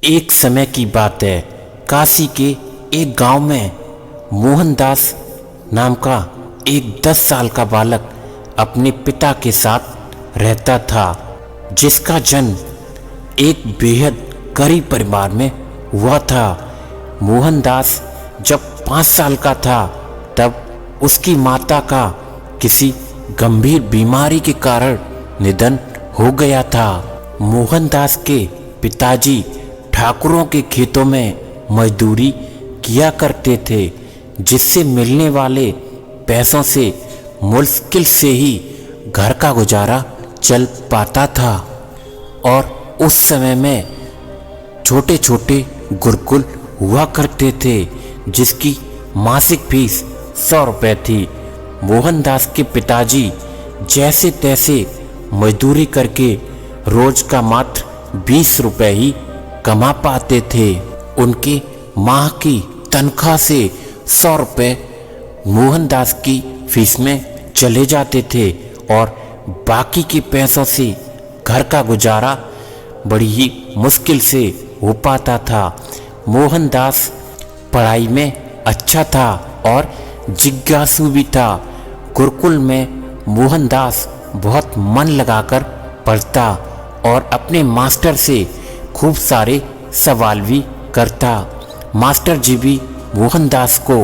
एक समय की बात है। काशी के एक गांव में मोहनदास नाम का एक 10 साल का बालक अपने पिता के साथ रहता था, जिसका जन्म एक बेहद गरीब परिवार में हुआ था। मोहनदास जब 5 साल का था तब उसकी माता का किसी गंभीर बीमारी के कारण निधन हो गया था। मोहनदास के पिताजी ठाकुरों के खेतों में मजदूरी किया करते थे, जिससे मिलने वाले पैसों से मुश्किल से ही घर का गुजारा चल पाता था। और उस समय में छोटे छोटे गुरुकुल हुआ करते थे, जिसकी मासिक फीस 100 रुपये थी। मोहनदास के पिताजी जैसे तैसे मजदूरी करके रोज का मात्र 20 रुपये ही कमा पाते थे। उनके माह की तनख्वाह से 100 रुपये मोहनदास की फीस में चले जाते थे और बाकी के पैसों से घर का गुजारा बड़ी ही मुश्किल से हो पाता था। मोहनदास पढ़ाई में अच्छा था और जिज्ञासु भी था। गुरुकुल में मोहनदास बहुत मन लगाकर पढ़ता और अपने मास्टर से खूब सारे सवाल भी करता। मास्टर जी भी मोहनदास को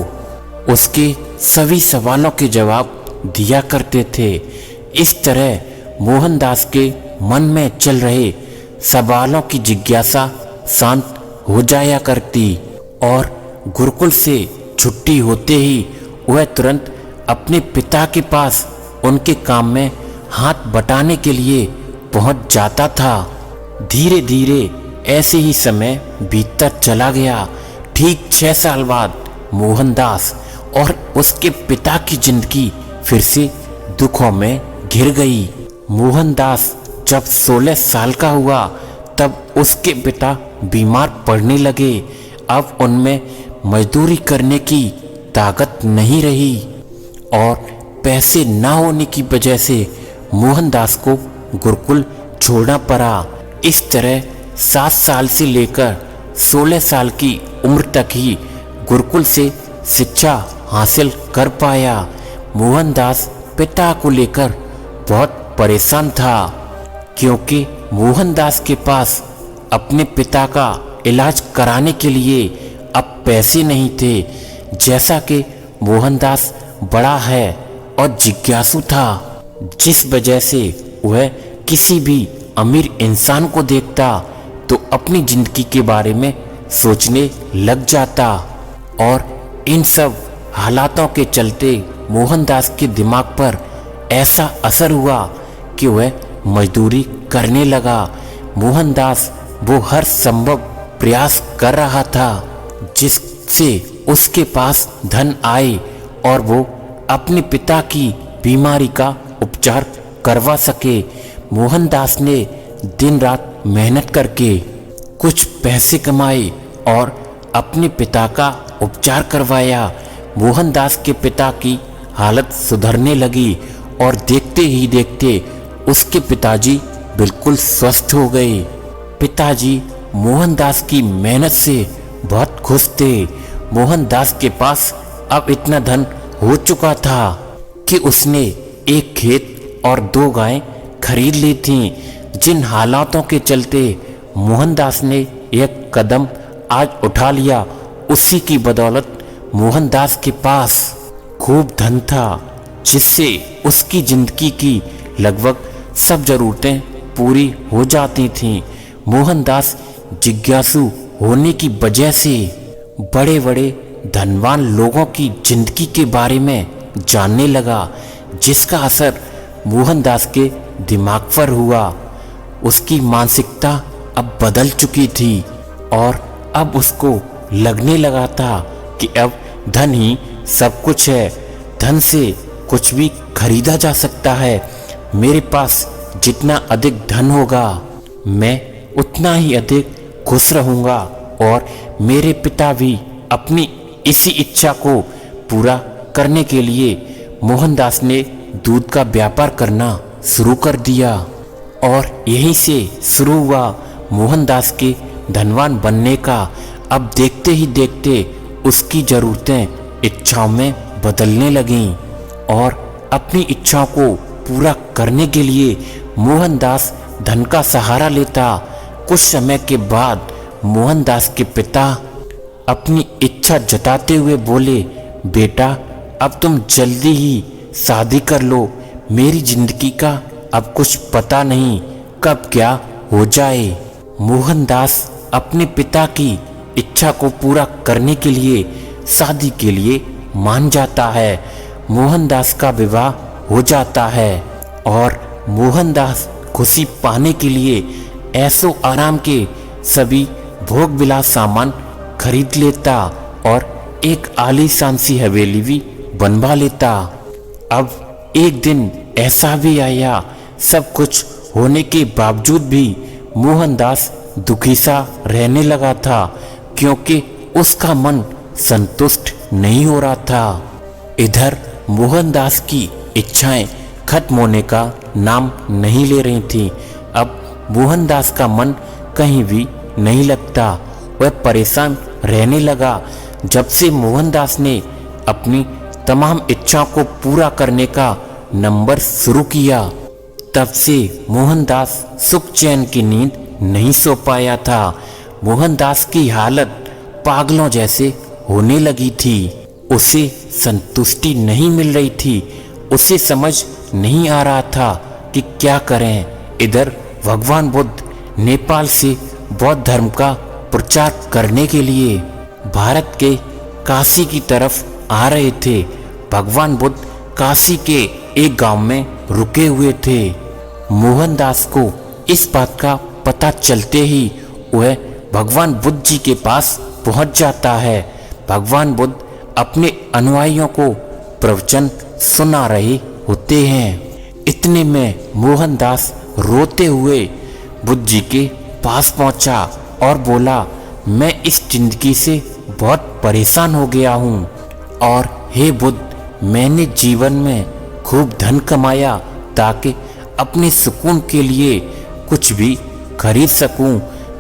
उसके सभी सवालों के जवाब दिया करते थे। इस तरह मोहनदास के मन में चल रहे सवालों की जिज्ञासा शांत हो जाया करती और गुरुकुल से छुट्टी होते ही वह तुरंत अपने पिता के पास उनके काम में हाथ बटाने के लिए पहुंच जाता था। धीरे धीरे ऐसे ही समय बीतता चला गया। ठीक 6 साल बाद मोहनदास और उसके पिता की जिंदगी फिर से दुखों में घिर गई। मोहनदास जब 16 साल का हुआ तब उसके पिता बीमार पड़ने लगे। अब उनमें मजदूरी करने की ताकत नहीं रही और पैसे न होने की वजह से मोहनदास को गुरुकुल छोड़ना पड़ा। इस तरह 7 साल से लेकर 16 साल की उम्र तक ही गुरुकुल से शिक्षा हासिल कर पाया। मोहनदास पिता को लेकर बहुत परेशान था, क्योंकि मोहनदास के पास अपने पिता का इलाज कराने के लिए अब पैसे नहीं थे। जैसा कि मोहनदास बड़ा है और जिज्ञासु था, जिस वजह से वह किसी भी अमीर इंसान को देखता तो अपनी जिंदगी के बारे में सोचने लग जाता। और इन सब हालातों के चलते मोहनदास के दिमाग पर ऐसा असर हुआ कि वह मजदूरी करने लगा। मोहनदास वो हर संभव प्रयास कर रहा था जिससे उसके पास धन आए और वो अपने पिता की बीमारी का उपचार करवा सके। मोहनदास ने दिन रात मेहनत करके कुछ पैसे कमाए और अपने पिता का उपचार करवाया। मोहनदास के पिता की हालत सुधरने लगी और देखते ही देखते उसके पिताजी बिल्कुल स्वस्थ हो गए। पिताजी मोहनदास की मेहनत से बहुत खुश थे। मोहनदास के पास अब इतना धन हो चुका था कि उसने एक खेत और 2 गायें खरीद ली थीं। जिन हालातों के चलते मोहनदास ने यह कदम आज उठा लिया, उसी की बदौलत मोहनदास के पास खूब धन था, जिससे उसकी जिंदगी की लगभग सब जरूरतें पूरी हो जाती थीं। मोहनदास जिज्ञासु होने की वजह से बड़े बड़े धनवान लोगों की जिंदगी के बारे में जानने लगा, जिसका असर मोहनदास के दिमाग पर हुआ। उसकी मानसिकता अब बदल चुकी थी और अब उसको लगने लगा था कि अब धन ही सब कुछ है, धन से कुछ भी खरीदा जा सकता है। मेरे पास जितना अधिक धन होगा मैं उतना ही अधिक खुश रहूँगा और मेरे पिता भी अपनी इसी इच्छा को पूरा करने के लिए मोहनदास ने दूध का व्यापार करना शुरू कर दिया। और यहीं से शुरू हुआ मोहनदास के धनवान बनने का। अब देखते ही देखते उसकी ज़रूरतें इच्छाओं में बदलने लगीं और अपनी इच्छाओं को पूरा करने के लिए मोहनदास धन का सहारा लेता। कुछ समय के बाद मोहनदास के पिता अपनी इच्छा जताते हुए बोले, बेटा अब तुम जल्दी ही शादी कर लो। मेरी जिंदगी का अब कुछ पता नहीं कब क्या हो जाए। मोहनदास अपने पिता की इच्छा को पूरा करने के लिए शादी के लिए मान जाता है। मोहनदास का विवाह हो जाता है और मोहनदास खुशी पाने के लिए ऐशो आराम के सभी भोग विलास सामान खरीद लेता और एक आलीशान सी हवेली भी बनवा लेता। अब एक दिन ऐसा भी आया, सब कुछ होने के बावजूद भी मोहनदास दुखी सा रहने लगा था क्योंकि उसका मन संतुष्ट नहीं हो रहा था। इधर मोहनदास की इच्छाएं खत्म होने का नाम नहीं ले रही थी। अब मोहनदास का मन कहीं भी नहीं लगता, वह परेशान रहने लगा। जब से मोहनदास ने अपनी तमाम इच्छाओं को पूरा करने का नंबर शुरू किया, तब से मोहनदास सुख चैन की नींद नहीं सो पाया था। मोहनदास की हालत पागलों जैसे होने लगी थी। उसे संतुष्टि नहीं मिल रही थी। उसे समझ नहीं आ रहा था कि क्या करें। इधर भगवान बुद्ध नेपाल से बौद्ध धर्म का प्रचार करने के लिए भारत के काशी की तरफ आ रहे थे। भगवान बुद्ध काशी के एक गांव में रुके हुए थे। मोहनदास को इस बात का पता चलते ही वह भगवान बुद्ध जी के पास पहुंच जाता है। भगवान बुद्ध अपने अनुयायियों को प्रवचन सुना रहे होते हैं। इतने में मोहनदास रोते हुए बुद्ध जी के पास पहुंचा और बोला, मैं इस जिंदगी से बहुत परेशान हो गया हूँ और हे बुद्ध, मैंने जीवन में खूब धन कमाया ताकि अपने सुकून के लिए कुछ भी खरीद सकूं।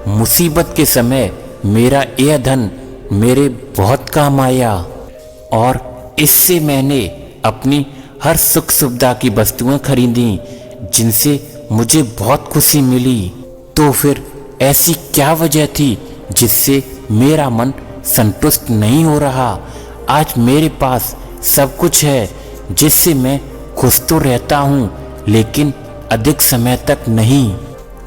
मुसीबत के समय मेरा यह धन मेरे बहुत काम आया और इससे मैंने अपनी हर सुख सुविधा की वस्तुएं खरीदी जिनसे मुझे बहुत खुशी मिली। तो फिर ऐसी क्या वजह थी जिससे मेरा मन संतुष्ट नहीं हो रहा? आज मेरे पास सब कुछ है जिससे मैं खुश तो रहता हूँ, लेकिन अधिक समय तक नहीं।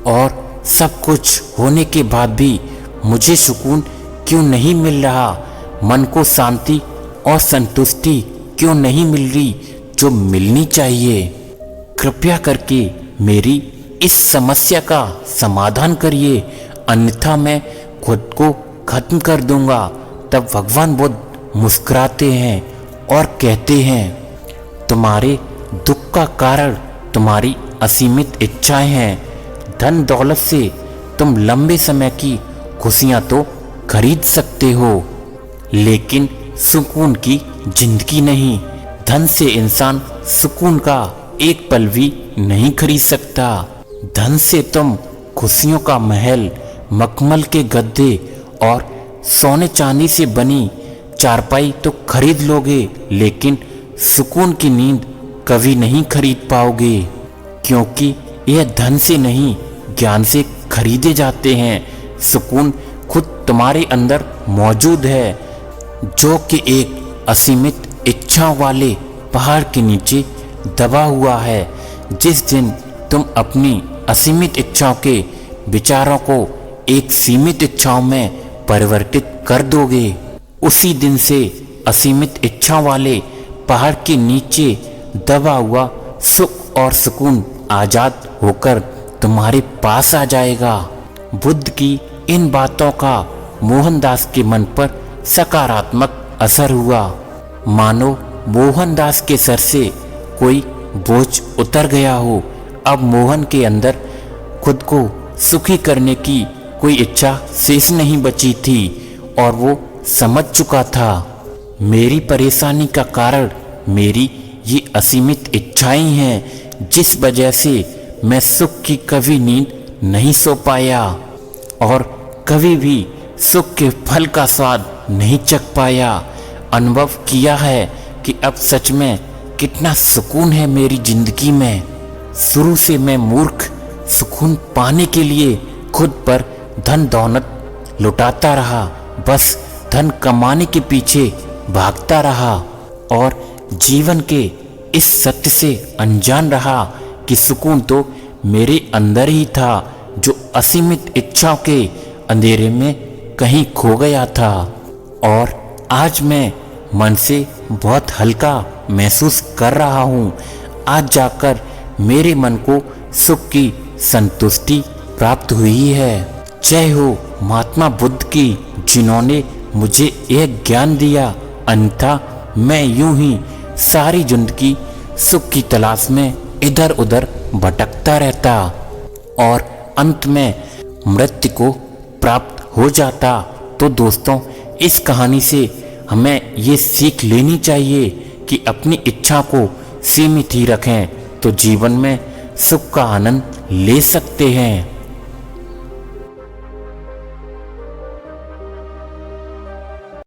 और सब कुछ होने के बाद भी मुझे सुकून क्यों नहीं मिल रहा? मन को शांति और संतुष्टि क्यों नहीं मिल रही जो मिलनी चाहिए? कृपया करके मेरी इस समस्या का समाधान करिए, अन्यथा मैं खुद को खत्म कर दूंगा। तब भगवान बुद्ध मुस्कुराते हैं और कहते हैं, तुम्हारे दुख का कारण तुम्हारी असीमित इच्छाएं हैं। धन दौलत से तुम लंबे समय की खुशियां तो खरीद सकते हो, लेकिन सुकून की जिंदगी नहीं। धन से इंसान सुकून का एक पल भी नहीं खरीद सकता। धन से तुम खुशियों का महल, मखमल के गद्दे और सोने चांदी से बनी चारपाई तो खरीद लोगे, लेकिन सुकून की नींद कभी नहीं खरीद पाओगे, क्योंकि यह धन से नहीं ज्ञान से खरीदे जाते हैं। सुकून खुद तुम्हारे अंदर मौजूद है, जो कि एक असीमित इच्छाओं वाले पहाड़ के नीचे दबा हुआ है। जिस दिन तुम अपनी असीमित इच्छाओं के विचारों को एक सीमित इच्छाओं में परिवर्तित कर दोगे, उसी दिन से असीमित इच्छाओं वाले पहाड़ के नीचे दबा हुआ सुख और सुकून आजाद होकर तुम्हारे पास आ जाएगा। बुद्ध की इन बातों का मोहनदास के मन पर सकारात्मक असर हुआ। मानो मोहनदास के सर से कोई बोझ उतर गया हो। अब मोहन के अंदर खुद को सुखी करने की कोई इच्छा शेष नहीं बची थी और वो समझ चुका था, मेरी परेशानी का कारण मेरी ये असीमित इच्छाएं हैं, जिस वजह से मैं सुख की कभी नींद नहीं सो पाया और कभी भी सुख के फल का स्वाद नहीं चख पाया। अनुभव किया है कि अब सच में कितना सुकून है मेरी जिंदगी में। शुरू से मैं मूर्ख सुकून पाने के लिए खुद पर धन दौलत लुटाता रहा, बस धन कमाने के पीछे भागता रहा और जीवन के इस सत्य से अनजान रहा कि सुकून तो मेरे अंदर ही था, जो असीमित इच्छाओं के अंधेरे में कहीं खो गया था। और आज मैं मन से बहुत हल्का महसूस कर रहा हूँ। आज जाकर मेरे मन को सुख की संतुष्टि प्राप्त हुई है। जय हो महात्मा बुद्ध की, जिन्होंने मुझे एक ज्ञान दिया, अन्यथा मैं यूं ही सारी जिंदगी सुख की तलाश में इधर उधर भटकता रहता और अंत में मृत्यु को प्राप्त हो जाता। तो दोस्तों, इस कहानी से हमें ये सीख लेनी चाहिए कि अपनी इच्छा को सीमित ही रखें तो जीवन में सुख का आनंद ले सकते हैं।